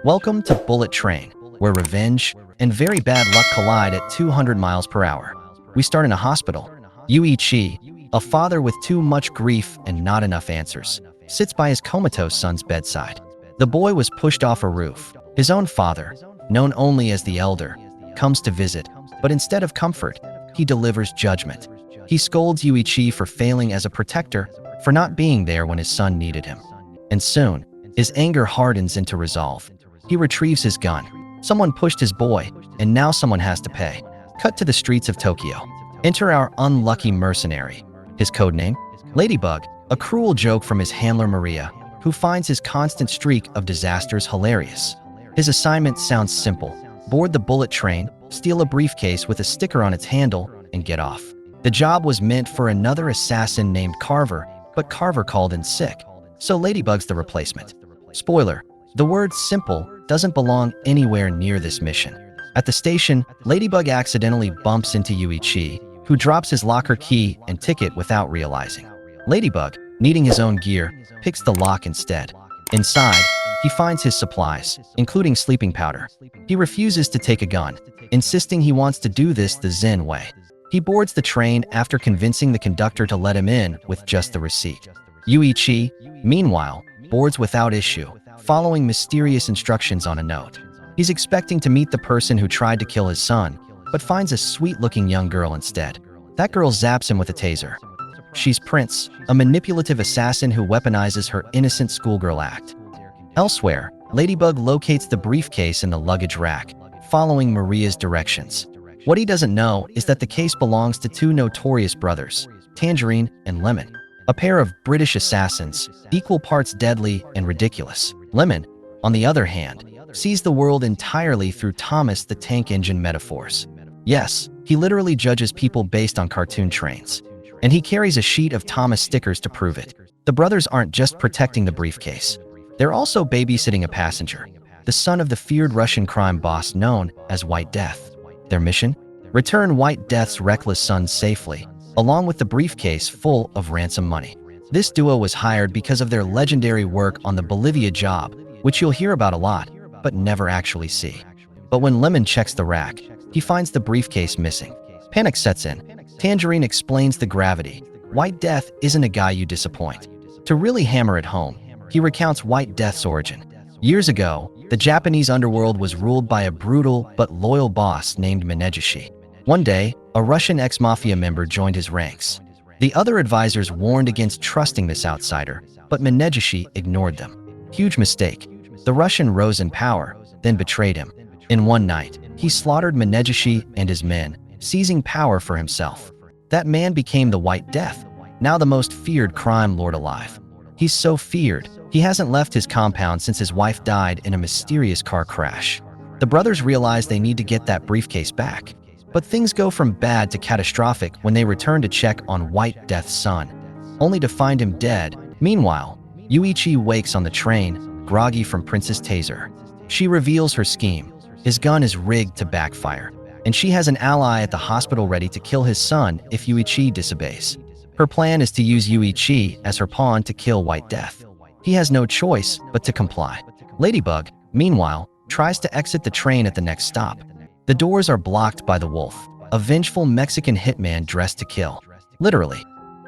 Welcome to Bullet Train, where revenge and very bad luck collide at 200 miles per hour. We start in a hospital. Yui Chi, a father with too much grief and not enough answers, sits by his comatose son's bedside. The boy was pushed off a roof. His own father, known only as the elder, comes to visit, but instead of comfort, he delivers judgment. He scolds Yui Chi for failing as a protector, for not being there when his son needed him. And soon, his anger hardens into resolve. He retrieves his gun. Someone pushed his boy, and now someone has to pay. Cut to the streets of Tokyo. Enter our unlucky mercenary. His codename? Ladybug, a cruel joke from his handler Maria, who finds his constant streak of disasters hilarious. His assignment sounds simple. Board the bullet train, steal a briefcase with a sticker on its handle, and get off. The job was meant for another assassin named Carver, but Carver called in sick, so Ladybug's the replacement. Spoiler, the word simple doesn't belong anywhere near this mission. At the station, Ladybug accidentally bumps into Yui Chi, who drops his locker key and ticket without realizing. Ladybug, needing his own gear, picks the lock instead. Inside, he finds his supplies, including sleeping powder. He refuses to take a gun, insisting he wants to do this the Zen way. He boards the train after convincing the conductor to let him in with just the receipt. Yui Chi, meanwhile, boards without issue, following mysterious instructions on a note. He's expecting to meet the person who tried to kill his son, but finds a sweet-looking young girl instead. That girl zaps him with a taser. She's Prince, a manipulative assassin who weaponizes her innocent schoolgirl act. Elsewhere, Ladybug locates the briefcase in the luggage rack, following Maria's directions. What he doesn't know is that the case belongs to two notorious brothers, Tangerine and Lemon, a pair of British assassins, equal parts deadly and ridiculous. Lemon, on the other hand, sees the world entirely through Thomas the Tank Engine metaphors. Yes, he literally judges people based on cartoon trains. And he carries a sheet of Thomas stickers to prove it. The brothers aren't just protecting the briefcase. They're also babysitting a passenger, the son of the feared Russian crime boss known as White Death. Their mission? Return White Death's reckless son safely, along with the briefcase full of ransom money. This duo was hired because of their legendary work on the Bolivia job, which you'll hear about a lot, but never actually see. But when Lemon checks the rack, he finds the briefcase missing. Panic sets in. Tangerine explains the gravity. White Death isn't a guy you disappoint. To really hammer it home, he recounts White Death's origin. Years ago, the Japanese underworld was ruled by a brutal but loyal boss named Menegishi. One day, a Russian ex-mafia member joined his ranks. The other advisors warned against trusting this outsider, but Menegishi ignored them. Huge mistake. The Russian rose in power, then betrayed him. In one night, he slaughtered Menegishi and his men, seizing power for himself. That man became the White Death, now the most feared crime lord alive. He's so feared, he hasn't left his compound since his wife died in a mysterious car crash. The brothers realize they need to get that briefcase back. But things go from bad to catastrophic when they return to check on White Death's son, only to find him dead. Meanwhile, Yui Chi wakes on the train, groggy from Prince's taser. She reveals her scheme. His gun is rigged to backfire, and she has an ally at the hospital ready to kill his son if Yui Chi disobeys. Her plan is to use Yui Chi as her pawn to kill White Death. He has no choice but to comply. Ladybug, meanwhile, tries to exit the train at the next stop. The doors are blocked by the Wolf, a vengeful Mexican hitman dressed to kill. Literally.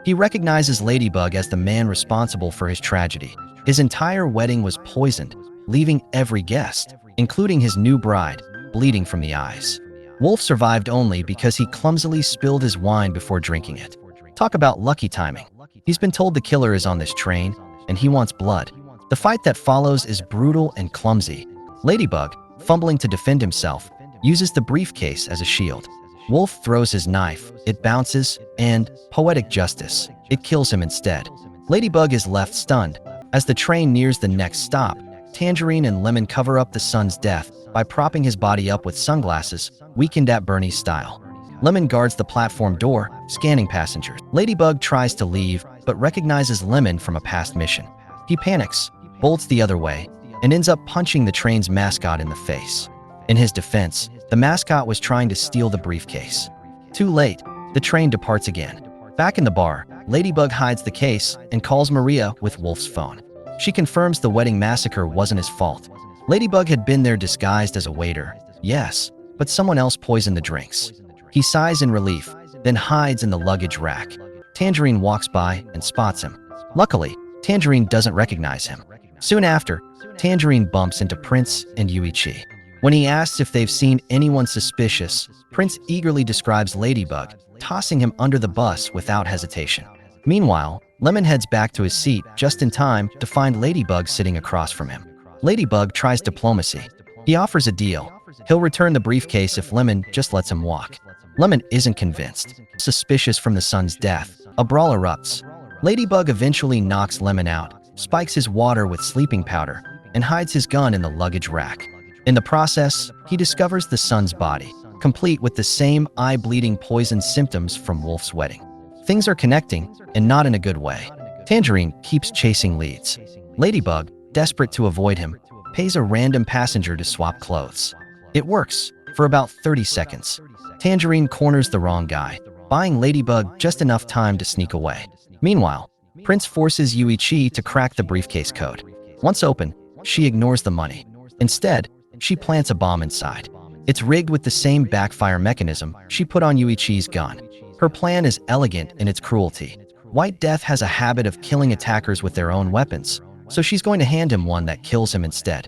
He recognizes Ladybug as the man responsible for his tragedy. His entire wedding was poisoned, leaving every guest, including his new bride, bleeding from the eyes. Wolf survived only because he clumsily spilled his wine before drinking it. Talk about lucky timing. He's been told the killer is on this train, and he wants blood. The fight that follows is brutal and clumsy. Ladybug, fumbling to defend himself, uses the briefcase as a shield. Wolf throws his knife, it bounces, and, poetic justice, it kills him instead. Ladybug is left stunned. As the train nears the next stop, Tangerine and Lemon cover up the son's death by propping his body up with sunglasses, Weekend at Bernie's style. Lemon guards the platform door, scanning passengers. Ladybug tries to leave, but recognizes Lemon from a past mission. He panics, bolts the other way, and ends up punching the train's mascot in the face. In his defense, the mascot was trying to steal the briefcase. Too late, the train departs again. Back in the bar, Ladybug hides the case and calls Maria with Wolf's phone. She confirms the wedding massacre wasn't his fault. Ladybug had been there disguised as a waiter, yes, but someone else poisoned the drinks. He sighs in relief, then hides in the luggage rack. Tangerine walks by and spots him. Luckily, Tangerine doesn't recognize him. Soon after, Tangerine bumps into Prince and Yuichi. When he asks if they've seen anyone suspicious, Prince eagerly describes Ladybug, tossing him under the bus without hesitation. Meanwhile, Lemon heads back to his seat just in time to find Ladybug sitting across from him. Ladybug tries diplomacy. He offers a deal. He'll return the briefcase if Lemon just lets him walk. Lemon isn't convinced. Suspicious from the son's death, a brawl erupts. Ladybug eventually knocks Lemon out, spikes his water with sleeping powder, and hides his gun in the luggage rack. In the process, he discovers the son's body, complete with the same eye-bleeding poison symptoms from Wolf's wedding. Things are connecting, and not in a good way. Tangerine keeps chasing leads. Ladybug, desperate to avoid him, pays a random passenger to swap clothes. It works, for about 30 seconds. Tangerine corners the wrong guy, buying Ladybug just enough time to sneak away. Meanwhile, Prince forces Yuichi to crack the briefcase code. Once open, she ignores the money. Instead, she plants a bomb inside. It's rigged with the same backfire mechanism she put on Yuichi's gun. Her plan is elegant in its cruelty. White Death has a habit of killing attackers with their own weapons, so she's going to hand him one that kills him instead.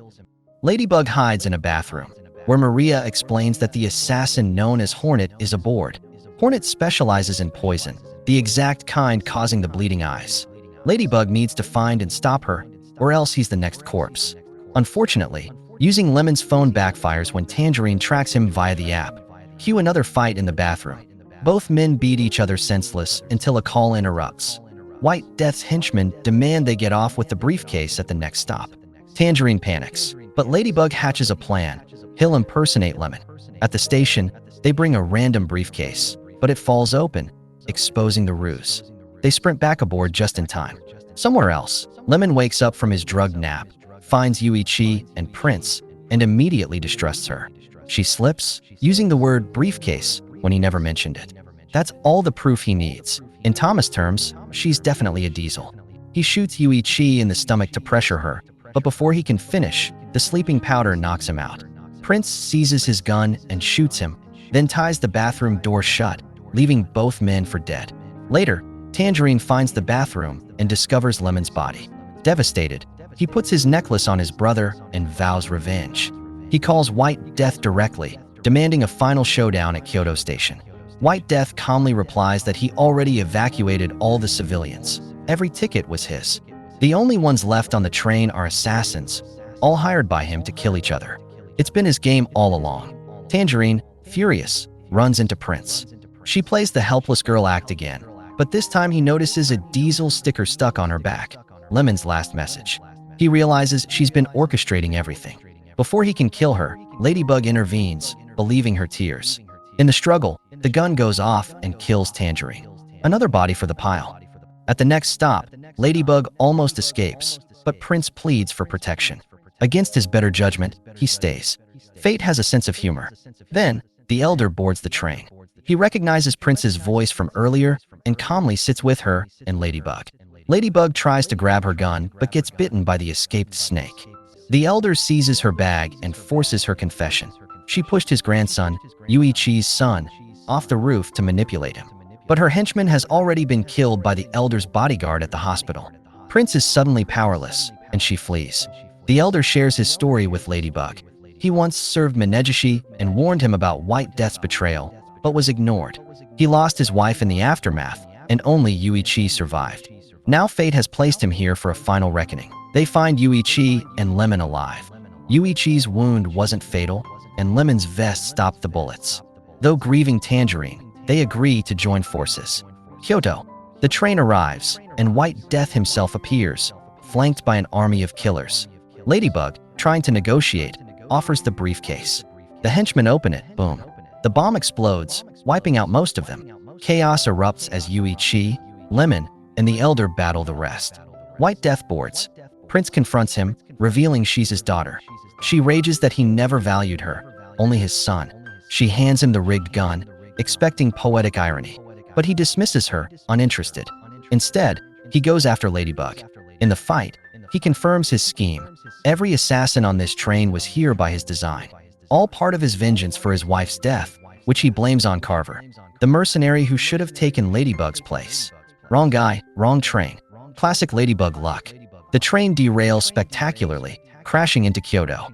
Ladybug hides in a bathroom, where Maria explains that the assassin known as Hornet is aboard. Hornet specializes in poison, the exact kind causing the bleeding eyes. Ladybug needs to find and stop her, or else he's the next corpse. Unfortunately, using Lemon's phone backfires when Tangerine tracks him via the app. Cue another fight in the bathroom. Both men beat each other senseless until a call interrupts. White Death's henchmen demand they get off with the briefcase at the next stop. Tangerine panics, but Ladybug hatches a plan. He'll impersonate Lemon. At the station, they bring a random briefcase, but it falls open, exposing the ruse. They sprint back aboard just in time. Somewhere else, Lemon wakes up from his drugged nap, finds Yuichi and Prince, and immediately distrusts her. She slips, using the word briefcase when he never mentioned it. That's all the proof he needs. In Thomas terms, she's definitely a diesel. He shoots Yuichi in the stomach to pressure her, but before he can finish, the sleeping powder knocks him out. Prince seizes his gun and shoots him, then ties the bathroom door shut, leaving both men for dead. Later, Tangerine finds the bathroom and discovers Lemon's body. Devastated, he puts his necklace on his brother and vows revenge. He calls White Death directly, demanding a final showdown at Kyoto Station. White Death calmly replies that he already evacuated all the civilians. Every ticket was his. The only ones left on the train are assassins, all hired by him to kill each other. It's been his game all along. Tangerine, furious, runs into Prince. She plays the helpless girl act again, but this time he notices a diesel sticker stuck on her back, Lemon's last message. He realizes she's been orchestrating everything. Before he can kill her, Ladybug intervenes, believing her tears. In the struggle, the gun goes off and kills Tangerine. Another body for the pile. At the next stop, Ladybug almost escapes, but Prince pleads for protection. Against his better judgment, he stays. Fate has a sense of humor. Then, the Elder boards the train. He recognizes Prince's voice from earlier and calmly sits with her and Ladybug. Ladybug tries to grab her gun but gets bitten by the escaped snake. The Elder seizes her bag and forces her confession. She pushed his grandson, Yuichi's son, off the roof to manipulate him. But her henchman has already been killed by the Elder's bodyguard at the hospital. Prince is suddenly powerless, and she flees. The Elder shares his story with Ladybug. He once served Menegishi and warned him about White Death's betrayal, but was ignored. He lost his wife in the aftermath, and only Yuichi survived. Now fate has placed him here for a final reckoning. They find Yuichi and Lemon alive. Yuichi's wound wasn't fatal, and Lemon's vest stopped the bullets. Though grieving Tangerine, they agree to join forces. Kyoto. The train arrives, and White Death himself appears, flanked by an army of killers. Ladybug, trying to negotiate, offers the briefcase. The henchmen open it, boom. The bomb explodes, wiping out most of them. Chaos erupts as Yuichi, Lemon, and the Elder battle the rest. White Death boards. Prince confronts him, revealing she's his daughter. She rages that he never valued her, only his son. She hands him the rigged gun, expecting poetic irony. But he dismisses her, uninterested. Instead, he goes after Ladybug. In the fight, He confirms his scheme. Every assassin on this train was here by his design, all part of his vengeance for his wife's death, which he blames on Carver, the mercenary who should have taken Ladybug's place. Wrong guy, wrong train. Classic Ladybug luck. The train derails spectacularly, crashing into Kyoto.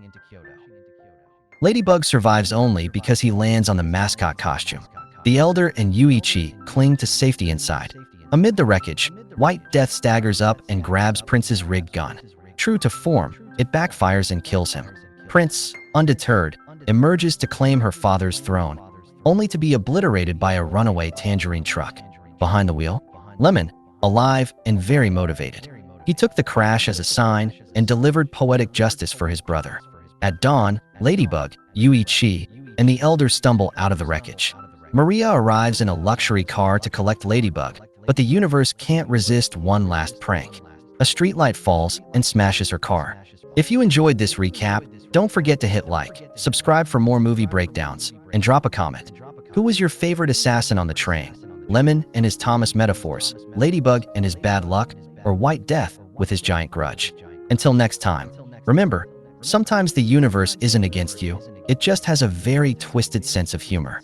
Ladybug survives only because he lands on the mascot costume. The Elder and Yuichi cling to safety inside. Amid the wreckage, White Death staggers up and grabs Prince's rigged gun. True to form, it backfires and kills him. Prince, undeterred, emerges to claim her father's throne, only to be obliterated by a runaway tangerine truck. Behind the wheel, Lemon, alive and very motivated. He took the crash as a sign and delivered poetic justice for his brother. At dawn, Ladybug, Yuichi, and the Elder stumble out of the wreckage. Maria arrives in a luxury car to collect Ladybug, but the universe can't resist one last prank. A streetlight falls and smashes her car. If you enjoyed this recap, don't forget to hit like, subscribe for more movie breakdowns, and drop a comment. Who was your favorite assassin on the train? Lemon and his Thomas metaphors, Ladybug and his bad luck, or White Death with his giant grudge? Until next time, remember, sometimes the universe isn't against you, it just has a very twisted sense of humor.